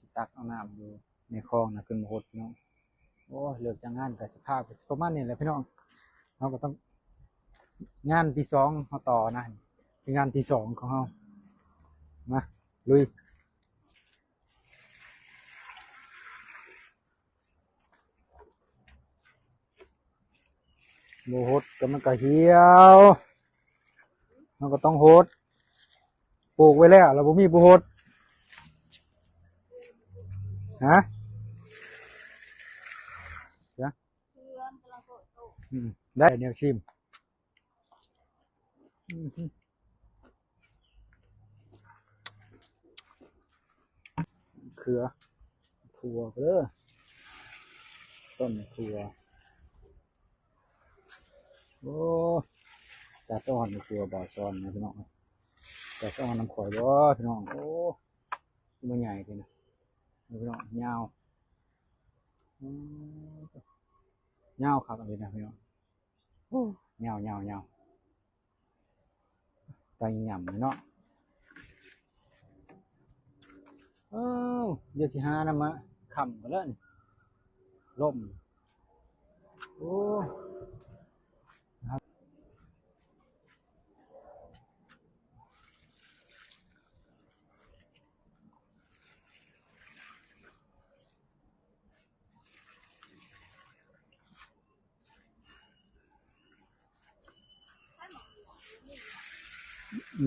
สิตักเอาน้ำอยู่ในคลองนะขึ้นมาหดพี่น้องโอ้เลิกจากงานกับสภาพประมาณนี้แหละพี่น้องเราก็ต้องงานที่สองเขาต่อนะเป็นงานที่สองของเขามาลุยโบหดก็มันก็เหี่ยวเราก็ต้องหดปลูกไว้แล้วเราบ่มีโบหดฮะเดี๋ยวได้แนวชิมเขือถั่วเด้อต้นถั่วโอ้ตาซ้อนถั่วบ่อซ้อนนะพี่น้องตาซ้อนน้ำข่อยบ่พี่น้องโอ้มันใหญ่ทีนะพี่น้องยาวอืมยาวครับอันนี้นะพี่น้องยาวยาวยาวตาหย่ำเลยเนาะเดี๋ยวสิหานะมะขำกันแล้วนี่ล่มโอ้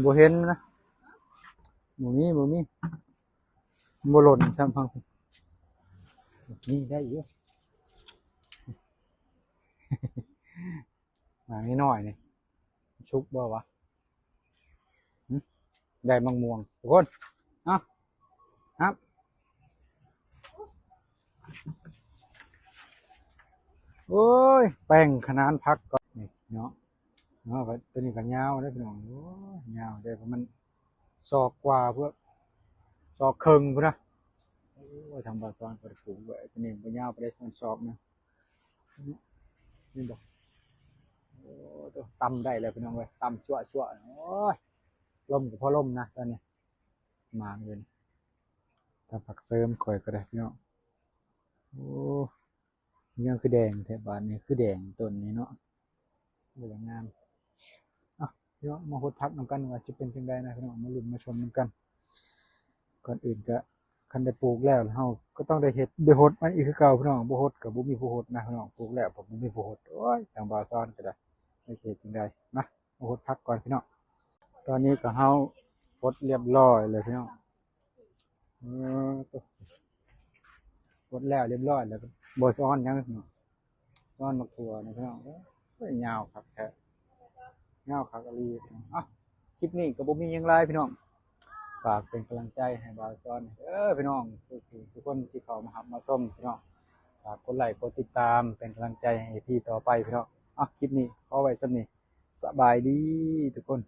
บ่เห็นนะบ่มีบ่หล่นซ้ำพังนี่ได้อยู่มานิดหน่อยนี่ชุบบ่วะได้มังม่วงทุกคนอ่ะครับโอ้ยแป้งขนานพักก่อนนี่เนาะตัวนี้ก็ยาวได้พี่น้องโอ้ยยาวได้เพราะมันศอกกว่าเพื่อศอกครึ่งพุ่นนะโอ้ยทำบาซ้อนกระปุกไว้ตัวนี้มันยาวไปได้2ศอกนะนี่บอกโอ้ตัวตำได้เลยพี่น้องเว้ยตำชั่วโอ้ยลมกับพ่อลมนะตอนนี้มาเลยถ้าผักเสริมข่อยก็ได้พี่น้องโอ้ยังคือแดงแถบบานนี้คือแดงต้นนี้เนาะสวยงามอ่ะพี่น้องมาหดพักนำกันว่าจะเป็นเพียงใดนะพี่น้องมาลุ้นมาชมนำกันก่อนอื่นก็คันได้ปลูกแล้วเฮาก็ต้องได้เฮ็ดได้หดมันอีกคือเก่าพี่น้องบ่หดก็บ่มีผู้หดนะพี่น้องปลูกแล้วผมบ่มีผู้หดโอ้ยทางบ่าวซ้อนก็ได้ไม่เฮ็ดจังได๋มาหดพักก่อนพี่น้องตอนนี้ก็เฮาหดเรียบร้อยเลยพี่น้องเออหดแล้วเรียบร้อยแล้วก็บ่ซ้อนยังพี่น้องซ้อนมะขั่วนะพี่น้องโอ้ยยาวครับแท้ยาวคักอีหลีพี่น้องคลิปนี้ก็บ่มีหยังหลายพี่น้องฝากเป็นกำลังใจให้บ่าวซ้อนพี่น้องทุกคนที่เข้ามารับมาชมพี่น้องฝากกดไลค์กดติดตามเป็นกำลังใจให้พี่ต่อไปพี่น้องคลิปนี้ขอไว้ส่ำนี้สบายดีทุกคน